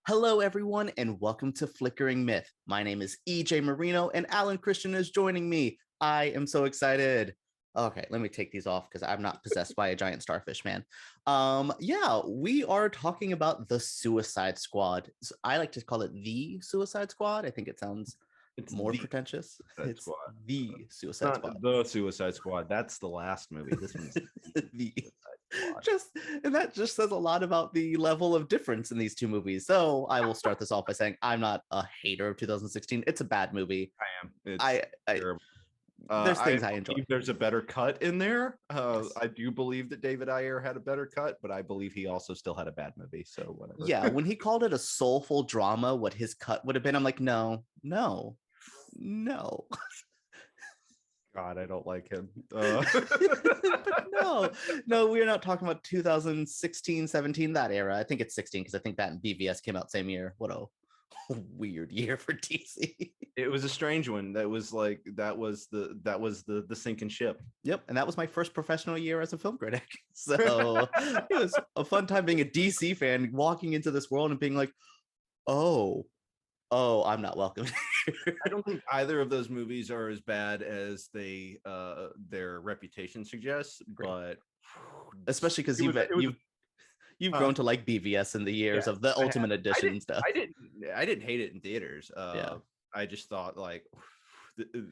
Hello, everyone, and welcome to Flickering Myth. My name is EJ Marino, and Alan Christian is joining me. I am so excited. Okay, let me take these off because I'm not possessed by a giant starfish, man. Yeah, we are talking about the Suicide Squad. I like to call it the Suicide Squad. I think it sounds It's more the pretentious. Suicide It's Squad. the Suicide Not Squad. the Suicide Squad. That's the last movie. This one's the Suicide Squad. just and that just says a lot about the level of difference in these two movies. So I will start this off by saying I'm not a hater of 2016. It's a bad movie. I am. It's I terrible. there's I things I enjoy. believe there's a better cut in there. Yes. I do believe that David Ayer had a better cut, but I believe he also still had a bad movie. So whatever. Yeah, when he called it a soulful drama, what his cut would have been, I'm like, no. God, I don't like him. But no, we're not talking about 2016, 17, that era. I think it's 16 because I think that and BVS came out same year. What a weird year for DC. It was a strange one. That was the sinking ship. Yep, and that was my first professional year as a film critic. So it was a fun time being a DC fan, walking into this world and being like, oh, I'm not welcome. I don't think either of those movies are as bad as their reputation suggests, but especially because you've grown to like BVS in the years of the Ultimate Edition and stuff. I didn't hate it in theaters. Yeah. I just thought like,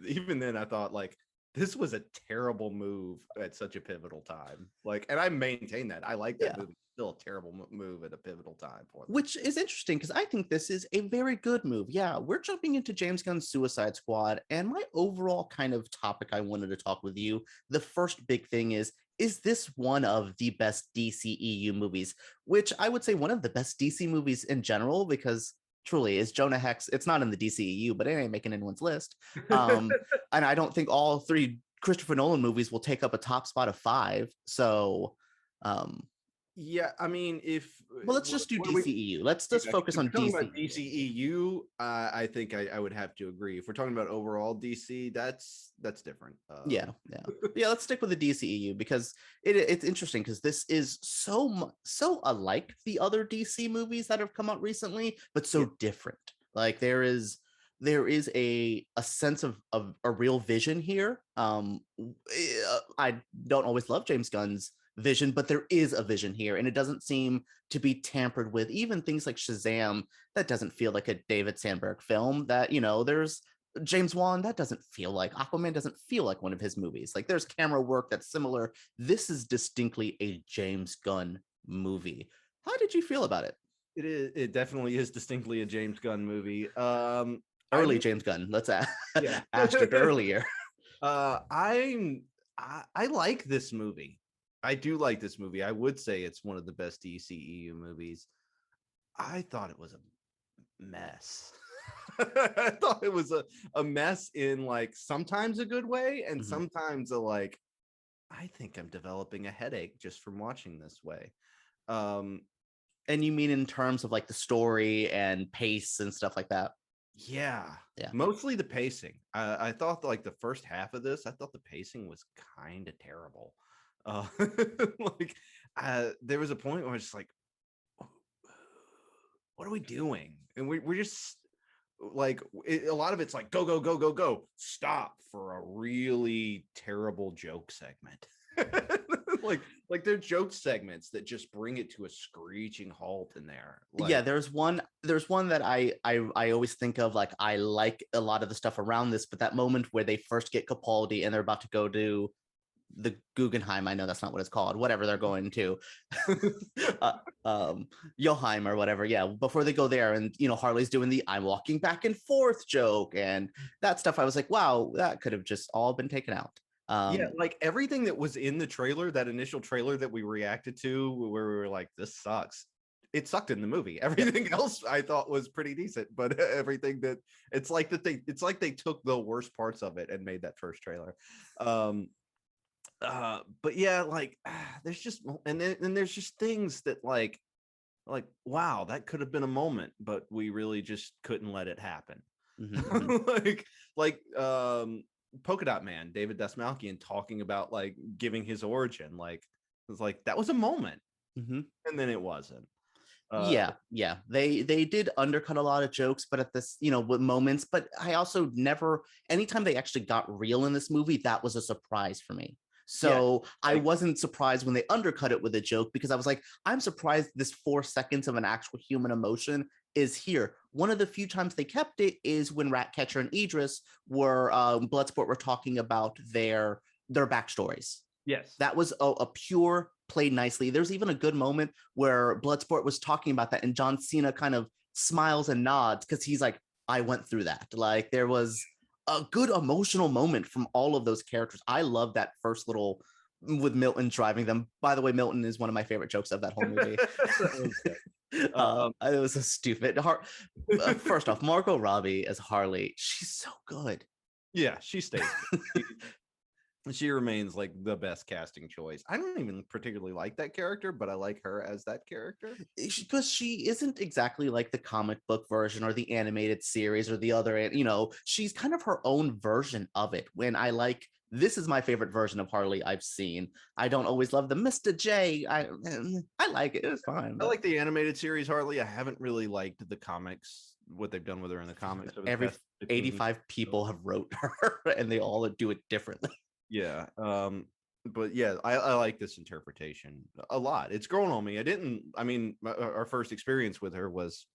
even then I thought like this was a terrible move at such a pivotal time. Like, and I maintain that. I like that movie. Still a terrible move at a pivotal time for them. Which is interesting because I think this is a very good move. Yeah, we're jumping into James Gunn's Suicide Squad, and my overall kind of topic I wanted to talk with you, the first big thing is this one of the best DCEU movies? Which I would say one of the best DC movies in general, because truly is Jonah Hex. It's not in the DCEU, but it ain't making anyone's list. And I don't think all three Christopher Nolan movies will take up a top spot of 5. So yeah, I mean, let's just do DCEU. Let's just focus on DCEU. I think I would have to agree. If we're talking about overall DC, that's different. Yeah. Let's stick with the DCEU because it's interesting because this is so alike the other DC movies that have come out recently, but so different. Like there is a sense of a real vision here. I don't always love James Gunn's vision, but there is a vision here, and it doesn't seem to be tampered with. Even things like Shazam, that doesn't feel like a David Sandberg film. That, there's James Wan, that doesn't feel like Aquaman, doesn't feel like one of his movies. Like there's camera work that's similar. This is distinctly a James Gunn movie. How did you feel about it? It definitely is distinctly a James Gunn movie. Early James Gunn. Let's asterisk earlier. I like this movie. I do like this movie. I would say it's one of the best DCEU movies. I thought it was a mess. I thought it was a mess in like sometimes a good way and sometimes a like, I think I'm developing a headache just from watching this way. And you mean in terms of like the story and pace and stuff like that? Yeah. Mostly the pacing. I thought like the first half of this, I thought the pacing was kind of terrible. There was a point where I was just like, what are we doing? And we're just like, a lot of it's like go, stop for a really terrible joke segment. like they're joke segments that just bring it to a screeching halt in there. There's one that I always think of. Like I like a lot of the stuff around this, but that moment where they first get Capaldi and they're about to go to the Guggenheim, I know that's not what it's called, whatever they're going to, Joheim or whatever, before they go there, and Harley's doing the I'm walking back and forth joke and that stuff. I was like, wow, that could have just all been taken out. Like everything that was in the trailer, that initial trailer that we reacted to where we were like, this sucks, it sucked in the movie. Everything else I thought was pretty decent, but everything that it's like they took the worst parts of it and made that first trailer. But yeah, like there's just and there's just things that like wow, that could have been a moment, but we really just couldn't let it happen. like Polka Dot Man, David Dastmalchian, talking about like giving his origin, like it was like that was a moment, and then it wasn't. Yeah. They did undercut a lot of jokes, but at this, with moments. But I also never, anytime they actually got real in this movie, that was a surprise for me. So I wasn't surprised when they undercut it with a joke, because I was like, I'm surprised this 4 seconds of an actual human emotion is here. One of the few times they kept it is when Ratcatcher and Idris were Bloodsport were talking about their backstories. Yes. That was a pure played nicely. There's even a good moment where Bloodsport was talking about that, and John Cena kind of smiles and nods because he's like, I went through that. Like, there was a good emotional moment from all of those characters. I love that first little with Milton driving them. By the way, Milton is one of my favorite jokes of that whole movie. It was so stupid. First off, Margot Robbie as Harley, she's so good. Yeah, she stays. She remains like the best casting choice. I don't even particularly like that character, but I like her as that character because she isn't exactly like the comic book version or the animated series or the other, she's kind of her own version of it. When this is my favorite version of Harley I've seen. I don't always love the Mr. J. I like it. It was fine. I like the animated series Harley. I haven't really liked the comics, what they've done with her in the comics. Every 85 people have wrote her and they all do it differently. Yeah. But yeah, I like this interpretation a lot. It's grown on me. Our first experience with her was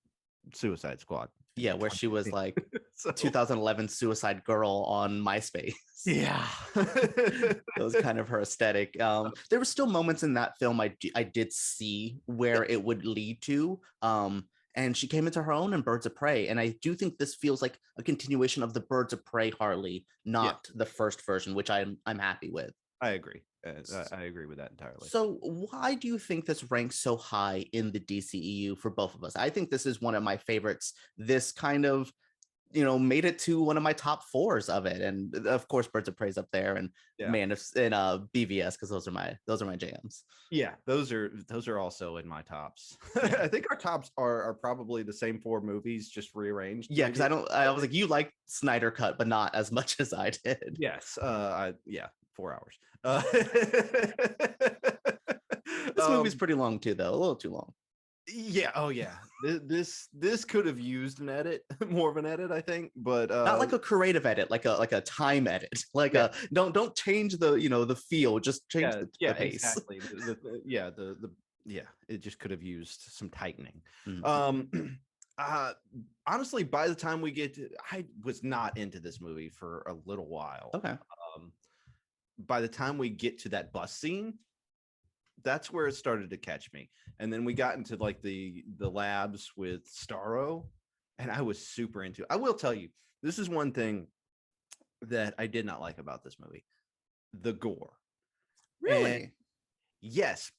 Suicide Squad. Yeah, where she was like 2011 Suicide Girl on MySpace. Yeah. That was kind of her aesthetic. There were still moments in that film I did see where it would lead to. And she came into her own in Birds of Prey. And I do think this feels like a continuation of the Birds of Prey Harley, not the first version, which I'm happy with. I agree. I agree with that entirely. So why do you think this ranks so high in the DCEU for both of us? I think this is one of my favorites. This kind of, made it to one of my top 4s of it. And of course, Birds of Prey's up there, and BVS, because those are my jams. Yeah, those are also in my tops. I think our tops are probably the same 4 movies, just rearranged. Yeah, because I was like, you like Snyder Cut, but not as much as I did. Yes. 4 hours. This movie's pretty long too, though. A little too long. Yeah. Oh yeah. This could have used an edit, more of an edit, I think, but not like a creative edit, like a time edit. Like don't change the the feel, just change the pace. Exactly. It just could have used some tightening. Honestly, by the time we get to, I was not into this movie for a little while. Okay. By the time we get to that bus scene, that's where it started to catch me. And then we got into like the labs with Starro, and I was super into it. I will tell you, this is one thing that I did not like about this movie: the gore. Really? And yes,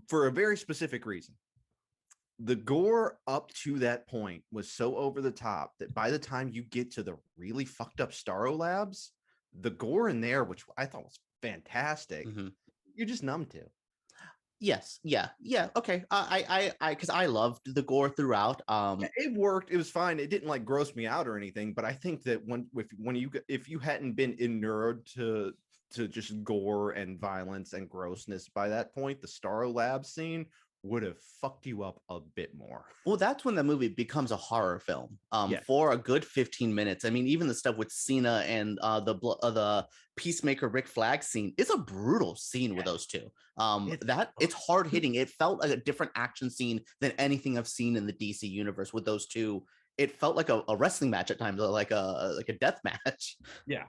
for a very specific reason. The gore up to that point was so over the top that by the time you get to the really fucked up Starro labs, the gore in there, which I thought was fantastic, you're just numb to. Yes. Yeah. Okay. I because I loved the gore throughout. It worked. It was fine. It didn't like gross me out or anything. But I think that if you hadn't been inured to just gore and violence and grossness by that point, the Starro Lab scene would have fucked you up a bit more. Well, that's when the movie becomes a horror film. For a good 15 minutes. I mean, even the stuff with Cena and the Peacemaker Rick Flag scene is a brutal scene with those two. It's hard hitting. It felt like a different action scene than anything I've seen in the DC universe with those two. It felt like a wrestling match at times, like a death match. Yeah.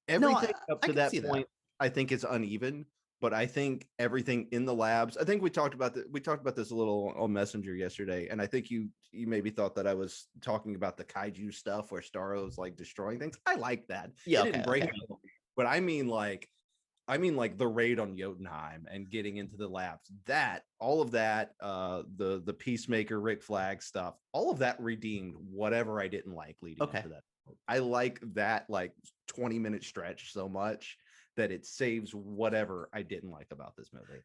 Everything up to that point, I think is uneven. But I think everything in the labs, I think we talked about this a little on Messenger yesterday, and I think you maybe thought that I was talking about the kaiju stuff where Starro's like destroying things. I like that. Yeah, it didn't break me. But I mean like the raid on Jotunheim and getting into the labs. That all of that, the Peacemaker Rick Flag stuff, all of that redeemed whatever I didn't like leading up to that. I like that 20-minute stretch so much that it saves whatever I didn't like about this movie.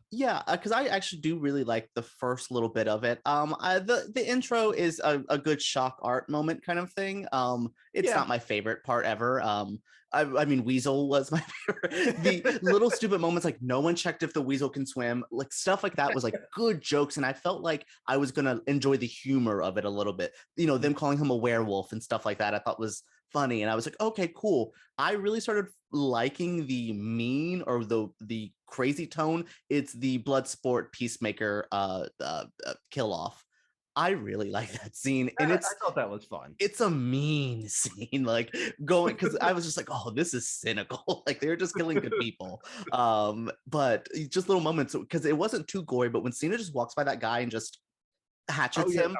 Yeah, because I actually do really like the first little bit of it. The intro is a good shock art moment kind of thing. It's not my favorite part ever. I mean, Weasel was my favorite. The little stupid moments, like no one checked if the Weasel can swim, like stuff like that was like good jokes. And I felt like I was going to enjoy the humor of it a little bit. You know, them calling him a werewolf and stuff like that, I thought was funny. And I was like, okay, cool. I really started liking the mean or the crazy tone. It's the Bloodsport Peacemaker kill off. I really like that scene. And I thought that was fun. it's a mean scene, like going because I was just like, oh, this is cynical. Like they're just killing good people. But just little moments because it wasn't too gory, but when Cena just walks by that guy and just hatchets him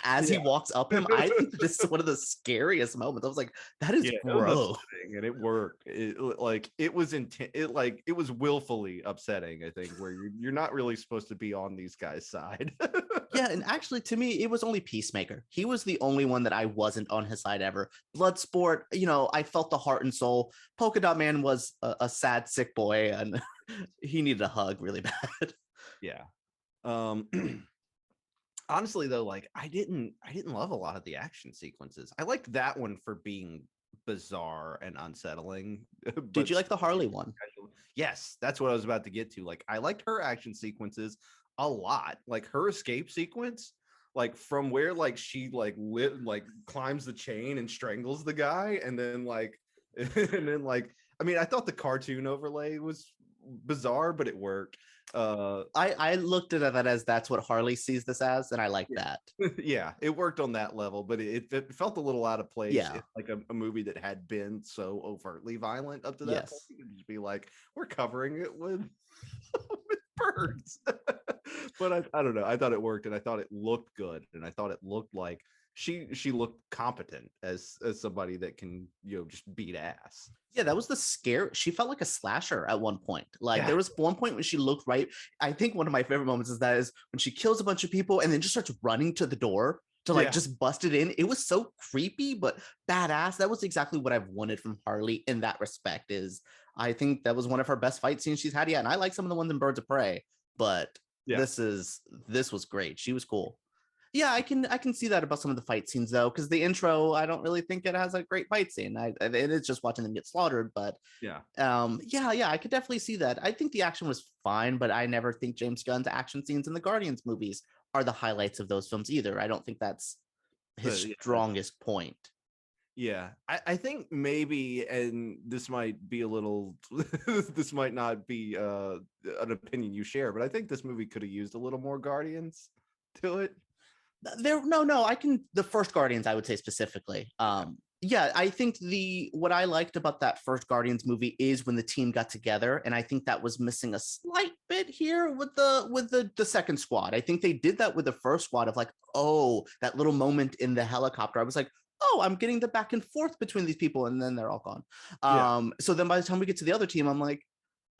as he walks up him, I think this is one of the scariest moments. I was like, that is gross. And it worked. It was intense. It was willfully upsetting, I think, where you're not really supposed to be on these guys' side. Yeah, and actually, to me, it was only Peacemaker. He was the only one that I wasn't on his side ever. Bloodsport, you know, I felt the heart and soul. Polka Dot Man was a sad, sick boy, and he needed a hug really bad. Yeah. Honestly, though, like I didn't love a lot of the action sequences. I liked that one for being bizarre and unsettling. Did you like the Harley one? Yes, that's what I was about to get to. Like I liked her action sequences a lot. Like her escape sequence, like from where like she like climbs the chain and strangles the guy, and then like I mean, I thought the cartoon overlay was bizarre, but it worked. I looked at that as that's what Harley sees this as, and I like that. Yeah, it worked on that level, but it felt a little out of place. Yeah, in like a movie that had been so overtly violent up to that point. You could just be like, we're covering it with with birds. But I don't know. I thought it worked, and I thought it looked good, and I thought it looked like she looked competent as somebody that can, you know, just beat ass. Yeah, that was the scare. She felt like a slasher at one point. Like there was one point when she looked right. I think one of my favorite moments is when she kills a bunch of people and then just starts running to the door to like just bust it in. It was so creepy but badass. That was exactly what I've wanted from Harley in that respect. Is I think that was one of her best fight scenes she's had yet. And I like some of the ones in Birds of Prey, but this was great. She was cool. Yeah, I can see that about some of the fight scenes though, because the intro, I don't really think it has a great fight scene. It is just watching them get slaughtered, but yeah, I could definitely see that. I think the action was fine, but I never think James Gunn's action scenes in the Guardians movies are the highlights of those films either. I don't think that's his strongest point. Yeah, I think maybe, and this might be a little, this might not be an opinion you share, but I think this movie could have used a little more Guardians to it. The first Guardians, I would say specifically. Yeah, I think what I liked about that first Guardians movie is when the team got together, and I think that was missing a slight bit here with the second squad. I think they did that with the first squad of like, oh, that little moment in the helicopter. I was like, oh, I'm getting the back and forth between these people, and then they're all gone. So then by the time we get to the other team, I'm like,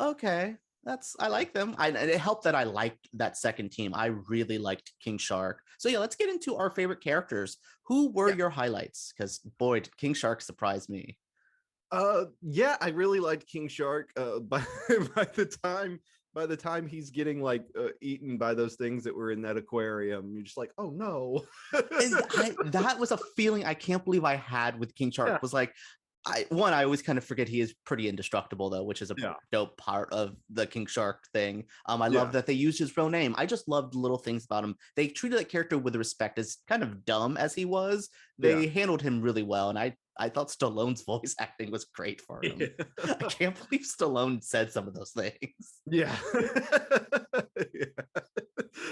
okay, I like them. It helped that I liked that second team. I really liked King Shark. So yeah, let's get into our favorite characters. Who were your highlights? Because boy, did King Shark surprise me. Yeah, I really liked King Shark. By the time he's getting like eaten by those things that were in that aquarium, you're just like, oh no. That was a feeling I can't believe I had with King Shark. Was like, I always kind of forget he is pretty indestructible though, which is a dope part of the King Shark thing. I love that they used his real name. I just loved little things about him. They treated that character with respect. As kind of dumb as he was, they handled him really well. And I thought Stallone's voice acting was great for him. I can't believe Stallone said some of those things. Yeah.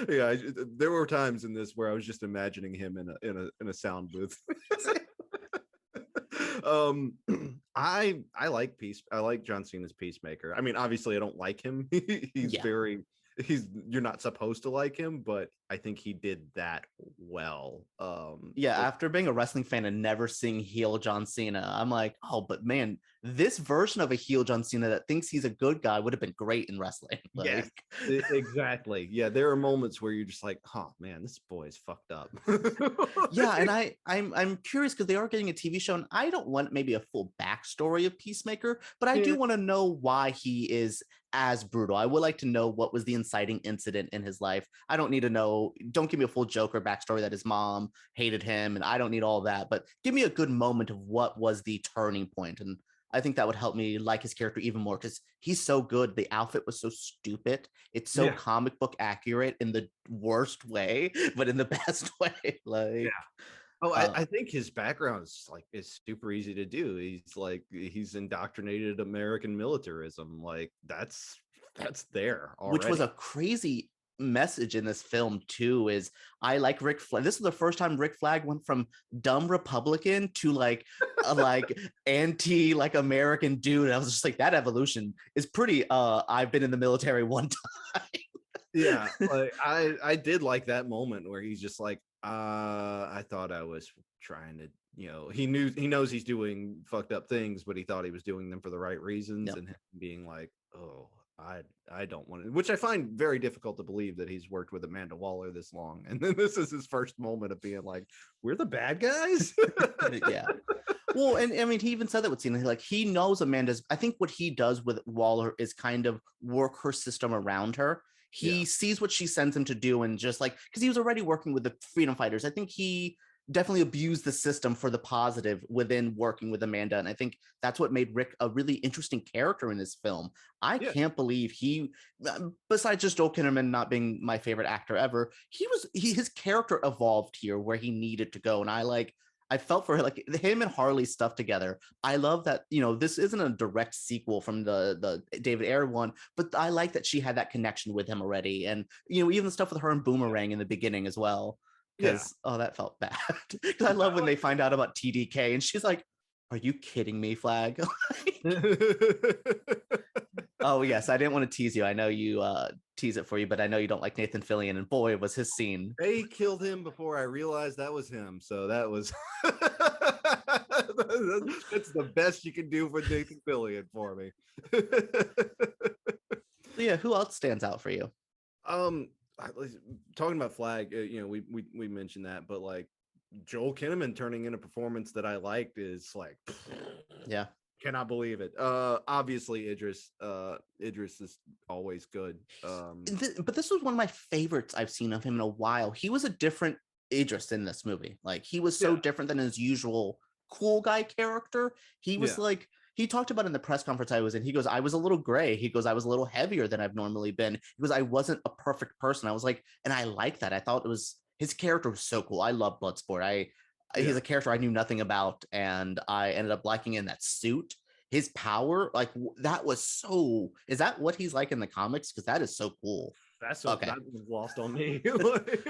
There were times in this where I was just imagining him in a sound booth. I like John Cena's Peacemaker. I mean, obviously I don't like him. You're not supposed to like him, but I think he did that well. After being a wrestling fan and never seeing heel John Cena, I'm like, oh, but man, this version of a heel John Cena that thinks he's a good guy would have been great in wrestling. Yes, exactly. Yeah, there are moments where you're just like, oh man, this boy is fucked up. Yeah, and I'm curious because they are getting a TV show, and I don't want maybe a full backstory of Peacemaker, but I do want to know why he is as brutal. I would like to know what was the inciting incident in his life. I don't need to know. Don't give me a full Joker backstory that his mom hated him, and I don't need all that. But give me a good moment of what was the turning point. And I think that would help me like his character even more because he's so good. The outfit was so stupid. It's so Yeah. comic book accurate in the worst way, but in the best way. Like, Oh, I think his background is super easy to do. He's indoctrinated American militarism. Like that's there already. which was a crazy message in this film too. Is I like Rick Flag. This is the first time Rick Flag went from dumb Republican to like a like anti like American dude. And I was just like, that evolution is pretty. I've been in the military one time. Yeah, like I did like that moment where he's just like, I thought I was trying to, he knows he's doing fucked up things, but he thought he was doing them for the right reasons, Yep. and him being like, oh, I don't want to, which I find very difficult to believe that he's worked with Amanda Waller this long, and then this is his first moment of being like, we're the bad guys. Yeah. Well, and I mean, he even said that with Cena. Like, he knows Amanda's. I think what he does with Waller is kind of work her system around her. He sees what she sends him to do, and just like, because he was already working with the freedom fighters, I think he definitely abused the system for the positive within working with Amanda. And I think that's what made Rick a really interesting character in this film. I can't believe he, besides just Joel Kinnaman not being my favorite actor ever, his character evolved here where he needed to go. And I felt for like him and Harley stuff together. I love that, this isn't a direct sequel from the David Ayer one, but I like that she had that connection with him already. And, even the stuff with her and Boomerang in the beginning as well. Because, that felt bad. Because I love when they find out about TDK and she's like, are you kidding me, Flag? Oh, yes. I didn't want to tease you. I know you tease it for you, but I know you don't like Nathan Fillion. And boy, was his scene. They killed him before I realized that was him. So that was that's the best you can do for Nathan Fillion for me. Yeah, who else stands out for you? Talking about Flag, we mentioned that, but like Joel Kinnaman turning in a performance that I liked is like, yeah, cannot believe it. Obviously Idris is always good. But this was one of my favorites I've seen of him in a while. He was a different Idris in this movie. Like, he was so different than his usual cool guy character. He was like, he talked about in the press conference I was in, he goes, I was a little gray. He goes, I was a little heavier than I've normally been. He goes, I wasn't a perfect person. I was like, and I like that. I thought his character was so cool. I love Bloodsport. He's a character I knew nothing about, and I ended up liking in that suit. His power, like, that was so. Is that what he's like in the comics? Because that is so cool. That was lost on me. Like,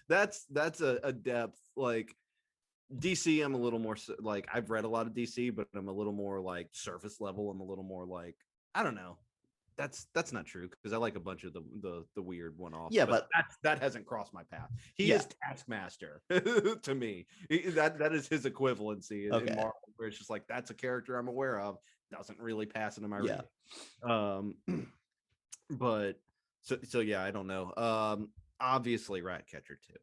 that's a depth. Like, DC, I'm a little more like, I've read a lot of DC, but I'm a little more like surface level. I'm a little more like, I don't know. That's not true, because I like a bunch of the weird one-offs. Yeah, but that hasn't crossed my path. He is Taskmaster to me. That is his equivalency in Marvel, where it's just like, that's a character I'm aware of, doesn't really pass into my reading. But so yeah, I don't know. Obviously Ratcatcher too.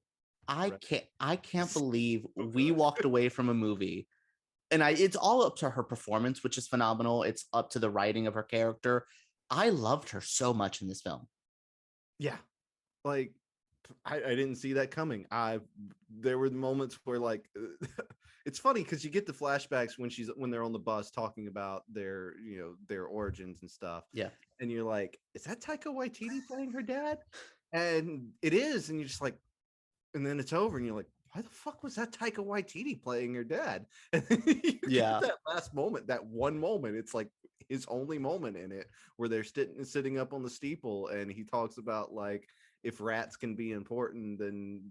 I can't believe we walked away from a movie, and it's all up to her performance, which is phenomenal. It's up to the writing of her character. I loved her so much in this film. Yeah, like, I didn't see that coming. There were moments where, like, it's funny because you get the flashbacks when they're on the bus talking about their origins and stuff. Yeah, and you're like, is that Taika Waititi playing her dad? And it is, and you're just like, and then it's over, and you're like, why the fuck was that Taika Waititi playing her dad? And then you get that last moment, that one moment. It's like his only moment in it, where they're sitting up on the steeple, and he talks about, like, if rats can be important, then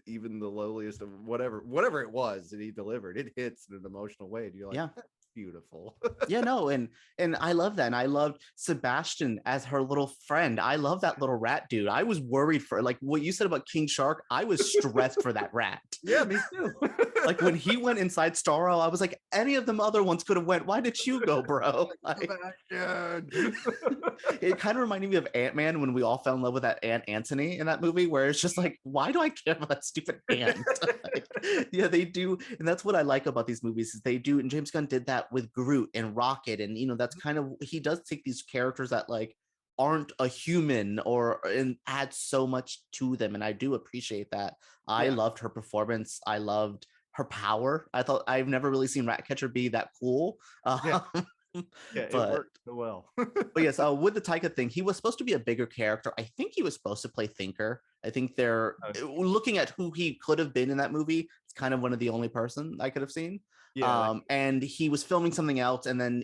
even the lowliest of whatever it was that he delivered, it hits in an emotional way. And you're like, that's beautiful. Yeah, no, and I love that. And I loved Sebastian as her little friend. I love that little rat dude. I was worried for, like, what you said about King Shark. I was stressed for that rat. Yeah, me too. Like, when he went inside Starro, I was like, any of them other ones could have went. Why did you go, bro? Like, it kind of reminded me of Ant-Man when we all fell in love with that Aunt Anthony in that movie, where it's just like, why do I care about that stupid ant? Like, yeah, they do. And that's what I like about these movies, is they do. And James Gunn did that with Groot and Rocket. And, that's kind of, he does take these characters that, like, aren't a human and add so much to them. And I do appreciate that. I loved her performance. I loved her power. I thought I've never really seen Ratcatcher be that cool. Yeah, it But worked so well. but yes, with the Taika thing, he was supposed to be a bigger character. I think he was supposed to play Thinker. I think they're looking at who he could have been in that movie. It's kind of one of the only person I could have seen. Yeah, And he was filming something else, and then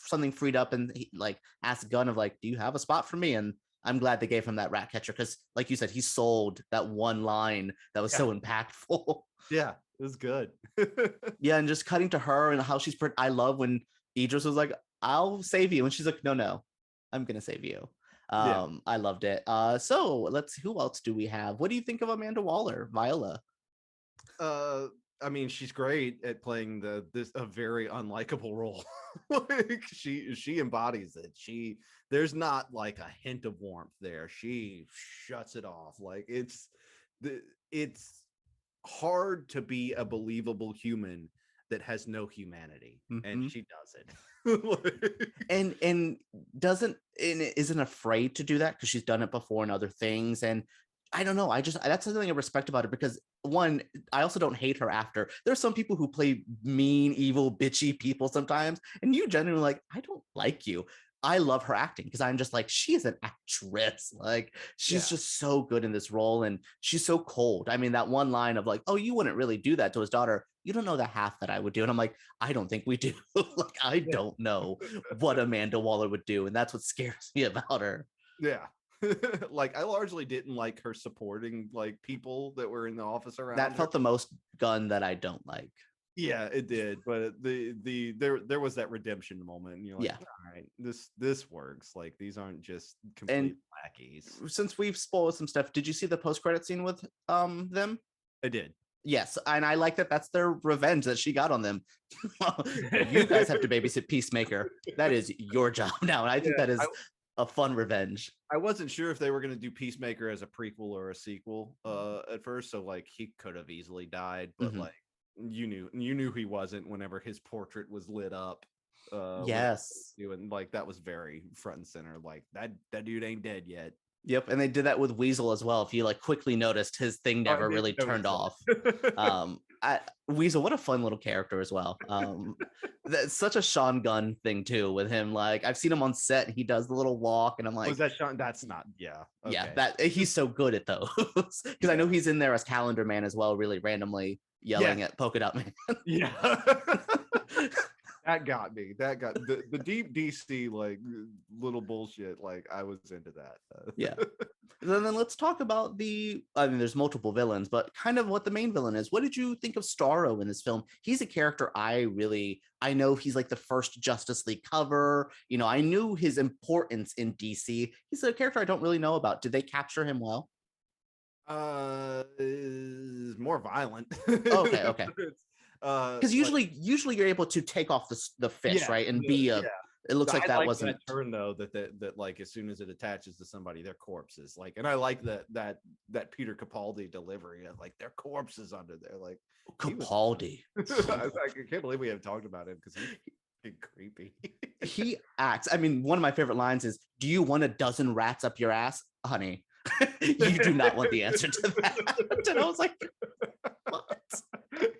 something freed up, and he like asked Gunn of like, "Do you have a spot for me?" And I'm glad they gave him that rat catcher because, like you said, he sold that one line that was so impactful. yeah, it was good. Yeah, and just cutting to her and how she's. I love when Idris was like, "I'll save you," and she's like, "No, I'm gonna save you." Yeah. I loved it. So let's see, who else do we have? What do you think of Amanda Waller, Viola? uh I mean, she's great at playing a very unlikable role. Like she embodies it. There's not like a hint of warmth there. She shuts it off. Like it's hard to be a believable human that has no humanity, and Mm-hmm. she does it. And doesn't and isn't afraid to do that because she's done it before in other things. And I don't know, that's something I respect about her, because one, I also don't hate her after. There's some people who play mean, evil, bitchy people sometimes, and you genuinely like, I don't like you. I love her acting because I'm just like, she is an actress. Like, she's just so good in this role, and she's so cold. I mean, that one line of like, "Oh, you wouldn't really do that to his daughter. You don't know the half that I would do." And I'm like, I don't think we do. Like, I don't know what Amanda Waller would do, and that's what scares me about her. Yeah. Like, I largely didn't like her supporting like people that were in the office around That her. felt the most Gunn that I don't like. Yeah, it did, but there was that redemption moment, and you're like, Yeah. all right, this works. Like, these aren't just And complete lackeys. since we've spoiled some stuff, did you see the post-credit scene with them? I did. Yes, and I like that that's their revenge that she got on them. You guys have to babysit Peacemaker. That is your job now. And I think that is a fun revenge. I wasn't sure if they were going to do Peacemaker as a prequel or a sequel at first, so like he could have easily died, but like you knew he wasn't whenever his portrait was lit up. Yes. And like that was very front and center. Like that dude ain't dead yet. Yep, and they did that with Weasel as well. If you like quickly noticed, his thing never really turned off. Weasel, what a fun little character as well. That's such a Sean Gunn thing too with him. Like, I've seen him on set, and he does the little walk, and I'm like, was that Sean? That's not, yeah. Okay. Yeah, that he's so good at those. Because I know he's in there as Calendar Man as well, really randomly yelling at Polka Dot Man. Yeah. That got me. That got the deep DC like little bullshit. Like, I was into that. Yeah. Then let's talk about there's multiple villains, but kind of what the main villain is. What did you think of Starro in this film? He's a character I know he's like the first Justice League cover. You know, I knew his importance in DC. He's a character I don't really know about. Did they capture him well? Is more violent. Okay. Because usually you're able to take off the fish, right? And it looks like that wasn't that turn though, that like as soon as it attaches to somebody, they're corpses. Like, and I like that Peter Capaldi delivery of like their corpses under there. Like, Capaldi. I can't believe we haven't talked about him because he's creepy. He acts. I mean, one of my favorite lines is, "Do you want a dozen rats up your ass, honey?" You do not want the answer to that. And I was like, what?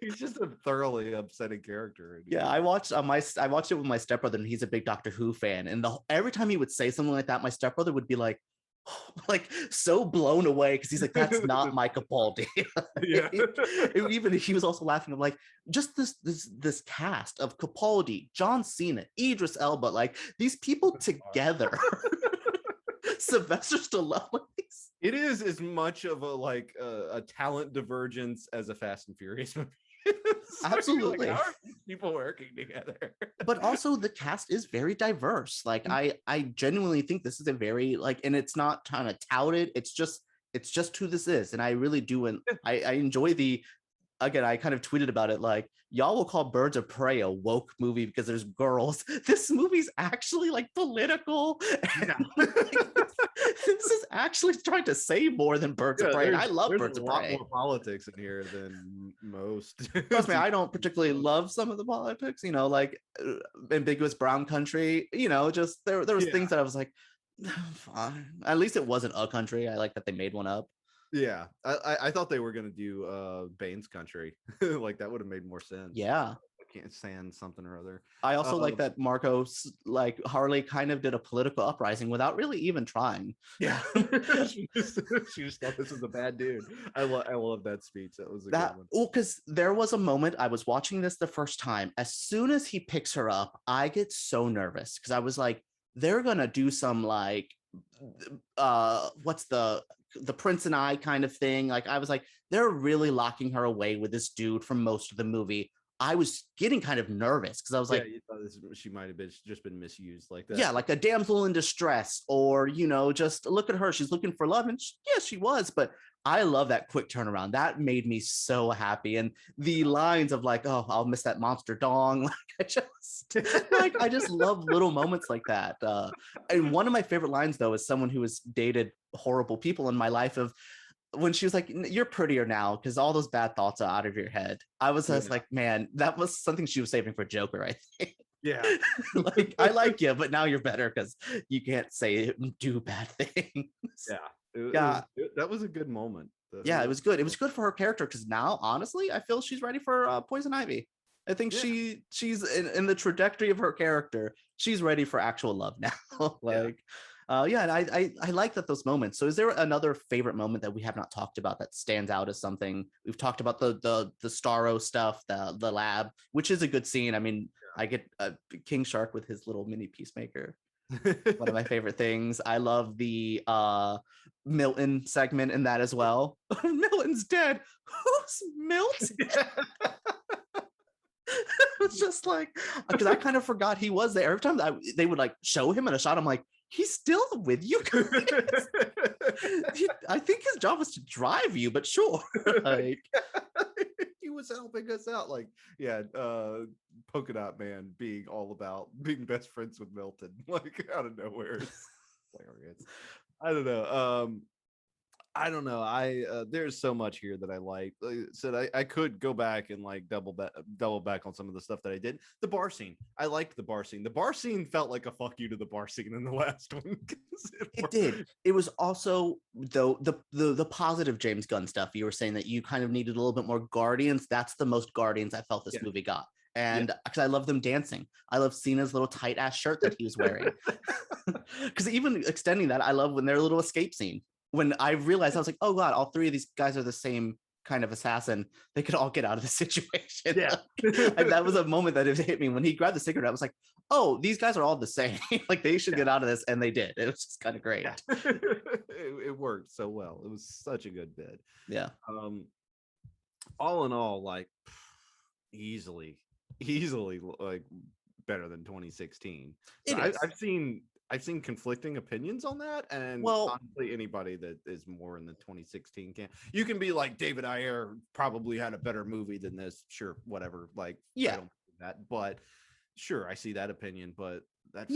He's just a thoroughly upsetting character. Yeah, I watched it with my stepbrother, and he's a big Doctor Who fan. And every time he would say something like that, my stepbrother would be like, like so blown away, because he's like, that's not my Capaldi. Yeah. Even he was also laughing. I'm like, just this cast of Capaldi, John Cena, Idris Elba, like these people together. Sylvester Stallone. It is as much of a talent divergence as a Fast and Furious movie. Absolutely. Like, how are people working together? But also the cast is very diverse. Like, I genuinely think this is a very and it's not kind of touted. It's just who this is. And I really do. And I enjoy again, I kind of tweeted about it, like, y'all will call Birds of Prey a woke movie because there's girls. This movie's actually like political. This is actually trying to say more than Birds of Prey. And I love Birds of Prey. There's a lot more politics in here than most. Trust me, I don't particularly love some of the politics, like ambiguous brown country, just there was things that I was like, fine. At least it wasn't a country. I like that they made one up. Yeah, I thought they were gonna do Bane's Country. Like, that would have made more sense. Yeah, can't stand something or other. I also like that Margot, like Harley, kind of did a political uprising without really even trying. Yeah, she just thought this was a bad dude. I love that speech. That was a good one. Well, because there was a moment I was watching this the first time. As soon as he picks her up, I get so nervous because I was like, they're gonna do some like, what's the Prince and I kind of thing. Like I was like, they're really locking her away with this dude for most of the movie. I was getting kind of nervous because I was like, you thought she might have just been misused like that. Yeah, like a damsel in distress, or just look at her, she's looking for love, and she was. But I love that quick turnaround. That made me so happy, and the lines of like, "Oh, I'll miss that monster dong." I just love little moments like that. And one of my favorite lines, though, is someone who has dated horrible people in my life, of when she was like, "You're prettier now because all those bad thoughts are out of your head." I was just like, man, that was something she was saving for Joker, I think. Yeah. Like, I like you, but now you're better because you can't say do bad things. Yeah. That was a good moment. It was good. It was good for her character because now, honestly, I feel she's ready for Poison Ivy. I think she's in the trajectory of her character. She's ready for actual love now. And I like those moments. So is there another favorite moment that we have not talked about that stands out as something? We've talked about the Starro stuff, the lab, which is a good scene. I mean, I get King Shark with his little mini peacemaker. One of my favorite things. I love the Milton segment in that as well. Milton's dead. Who's Milton? It's just like, because I kind of forgot he was there. Every time they would like show him in a shot, I'm like, he's still with you guys. I think his job was to drive you, but sure. Like, he was helping us out. Like, Polka Dot Man being all about being best friends with Milton, like out of nowhere. It's hilarious. I don't know. There's so much here that I like. Like I said, I could go back and like double back on some of the stuff that I did. The bar scene, I liked the bar scene. The bar scene felt like a fuck you to the bar scene in the last one. It did. It was also, though, the positive James Gunn stuff. You were saying that you kind of needed a little bit more Guardians. That's the most Guardians I felt this movie got. And because I love them dancing. I love Cena's little tight ass shirt that he was wearing. Because even extending that, I love when their little escape scene. When I realized, I was like, oh God, all three of these guys are the same kind of assassin. They could all get out of the situation. Yeah. And that was a moment that it hit me when he grabbed the cigarette. I was like, oh, these guys are all the same. Like they should get out of this. And they did. It was just kind of great. Yeah. It worked so well. It was such a good bit. Yeah. All in all, like easily like better than 2016. So I've seen conflicting opinions on that, and honestly, anybody that is more in the 2016 camp, you can be like David Ayer probably had a better movie than this. Sure, whatever. Like, I don't do that, but sure, I see that opinion. But that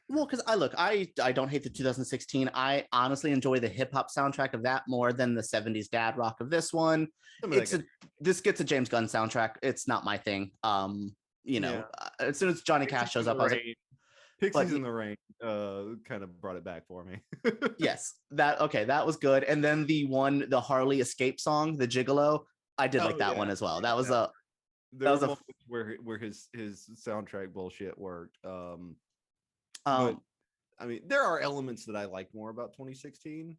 well, because I don't hate the 2016. I honestly enjoy the hip hop soundtrack of that more than the 70s dad rock of this one. This gets a James Gunn soundtrack. It's not my thing. As soon as Johnny Cash shows up, I was like, Pixies in the Rain kind of brought it back for me. Yes, that was good. And then the Harley escape song, the Gigolo, I did like that one as well. That was where his soundtrack bullshit worked. But, I mean, there are elements that I like more about 2016.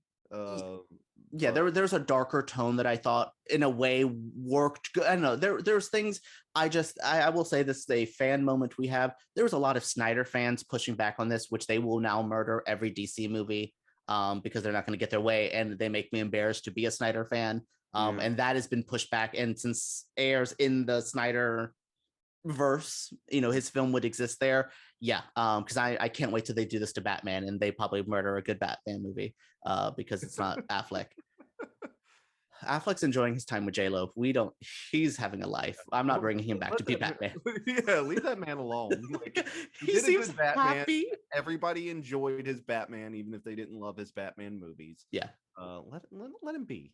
There's a darker tone that I thought in a way worked good. I don't know, there's things I will say, this is a fan moment we have. There was a lot of Snyder fans pushing back on this, which they will now murder every DC movie because they're not going to get their way, and they make me embarrassed to be a Snyder fan. And that has been pushed back, and since Ayer's in the Snyder verse, his film would exist there. Because I can't wait till they do this to Batman, and they probably murder a good Batman movie because it's not Affleck. Affleck's enjoying his time with J-Lo. He's having a life. I'm not bringing him back to be Batman. Yeah, leave that man alone. Like, he seems happy. Everybody enjoyed his Batman, even if they didn't love his Batman movies. Yeah. Let him be.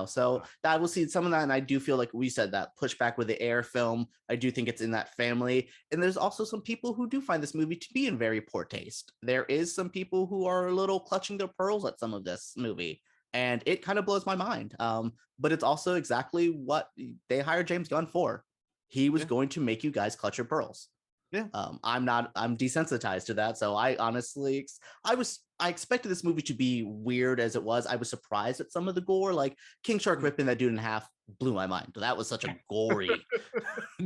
So I will see some of that, and I do feel like we said that pushback with the Air film. I do think it's in that family, and there's also some people who do find this movie to be in very poor taste. There is some people who are a little clutching their pearls at some of this movie, and it kind of blows my mind. But it's also exactly what they hired James Gunn for. he was going to make you guys clutch your pearls. Yeah. I'm desensitized to that. So I honestly, I expected this movie to be weird as it was. I was surprised at some of the gore, like King Shark ripping that dude in half blew my mind. That was such a gory,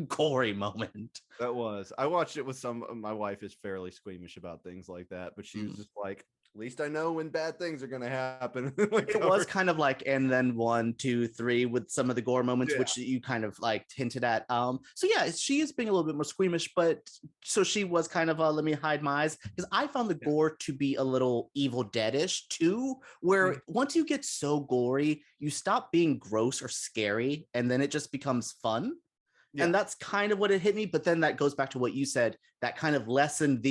gory moment. That was. I watched it with my wife is fairly squeamish about things like that, but she was just like, at least I know when bad things are going to happen. It was kind of like, and then 1, 2, 3 with some of the gore moments, which you kind of like hinted at. So yeah, she is being a little bit more squeamish, but so she was kind of let me hide my eyes, because I found the gore to be a little Evil Dead-ish too, where once you get so gory, you stop being gross or scary, and then it just becomes fun. Yeah. And that's kind of what it hit me. But then that goes back to what you said, that kind of lessened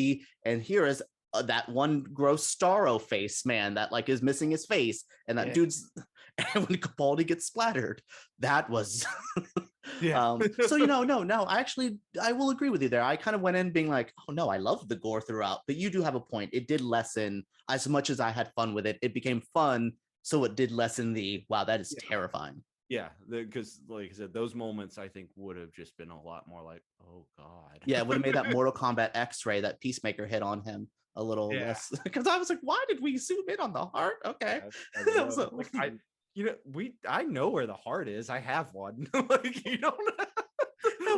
and here is that one gross Starro face man that like is missing his face, and that dude's, and when Capaldi gets splattered, that was so no, I will agree with you there. I kind of went in being like, oh no, I love the gore throughout, but you do have a point. It did lessen. As much as I had fun with it, it became fun, so it did lessen wow, that is terrifying. Yeah, because like I said, those moments I think would have just been a lot more like, oh god. Yeah, it would have made that Mortal Kombat X-ray that Peacemaker hit on him a little less, because I was like, why did we zoom in on the heart? Okay. I know where the heart is. I have one. Like, you don't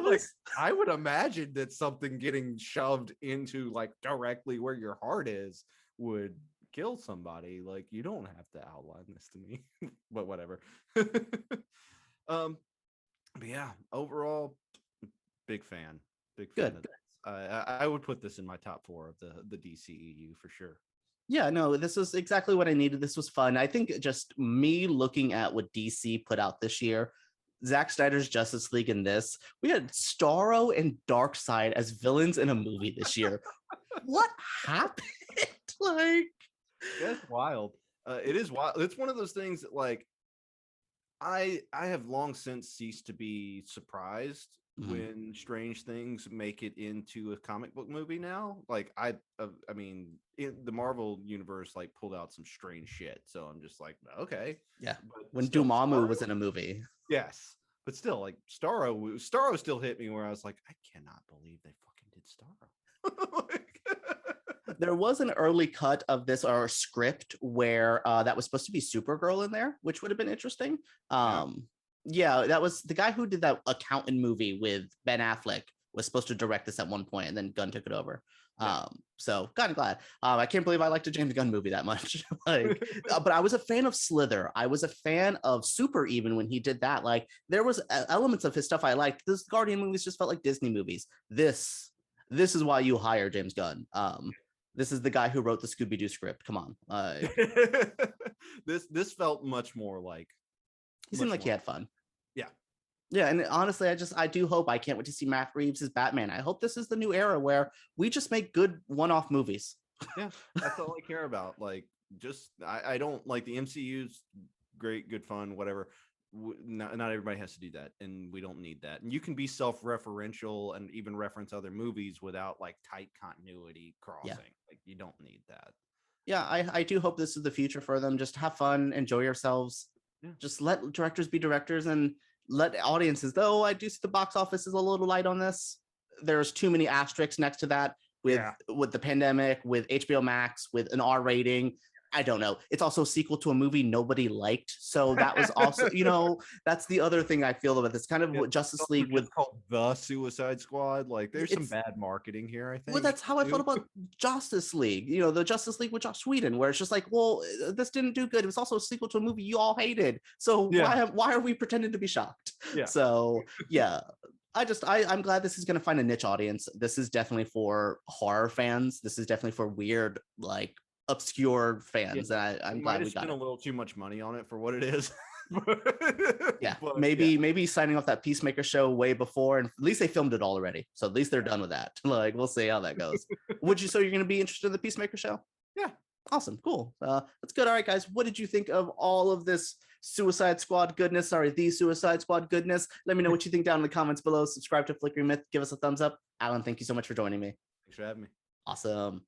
like, I would imagine that something getting shoved into like directly where your heart is would kill somebody. Like, you don't have to outline this to me. But whatever. But yeah, overall, big fan. Good. I would put this in my top 4 of the DCEU for sure. Yeah, no, this was exactly what I needed. This was fun. I think just me looking at what DC put out this year, Zack Snyder's Justice League in this, we had Starro and Darkseid as villains in a movie this year. What happened? Like, that's wild. It is wild. It's one of those things that, like, I have long since ceased to be surprised when strange things make it into a comic book movie now. Like, I mean, the Marvel universe like pulled out some strange shit, so I'm just like, okay. Yeah. But when Dormammu was in a movie. Yes. But still, like, Starro still hit me where I was like, I cannot believe they fucking did Starro. There was an early cut of this, or a script, where that was supposed to be Supergirl in there, which would have been interesting. Yeah, that was the guy who did that accountant movie with Ben Affleck was supposed to direct this at one point, and then Gunn took it over. So kind of glad. I can't believe I liked a James Gunn movie that much. Like, but I was a fan of Slither. I was a fan of Super even when he did that. Like, there was elements of his stuff I liked. This Guardian movies just felt like Disney movies. This is why you hire James Gunn. This is the guy who wrote the Scooby-Doo script. Come on. This felt much more like. He seemed like he had fun. Yeah. Yeah, and honestly, I do hope, I can't wait to see Matt Reeves as Batman. I hope this is the new era where we just make good one-off movies. Yeah, that's all I care about. Like, just I don't like the MCU's great, good fun, whatever. Not everybody has to do that, and we don't need that. And you can be self-referential and even reference other movies without like tight continuity crossing. Yeah. Like, you don't need that. Yeah, I do hope this is the future for them. Just have fun, enjoy yourselves. Yeah. Just let directors be directors, and let audiences, though I do see the box office is a little light on this. There's too many asterisks next to that with the pandemic, with HBO Max, with an R rating. I don't know. It's also a sequel to a movie nobody liked. So that was also, that's the other thing I feel about this. Kind of what Justice League with called The Suicide Squad. Like, there's some bad marketing here, I think. Well, that's how I felt about Justice League. The Justice League with Joss Whedon, where it's just like, well, this didn't do good. It was also a sequel to a movie you all hated. So why are we pretending to be shocked? Yeah. So yeah. I'm glad this is going to find a niche audience. This is definitely for horror fans. This is definitely for weird, like, obscure fans. And I'm glad we got spent a little too much money on it for what it is. Yeah, but, maybe signing off that Peacemaker show way before, and at least they filmed it all already, so at least they're done with that. Like, we'll see how that goes. So you're gonna be interested in the Peacemaker show? Yeah. Awesome, cool. That's good. All right, guys, what did you think of all of this Suicide Squad goodness? The Suicide Squad goodness. Let me know what you think down in the comments below. Subscribe to Flickering Myth, give us a thumbs up. Alan, thank you so much for joining me. Thanks for having me. Awesome.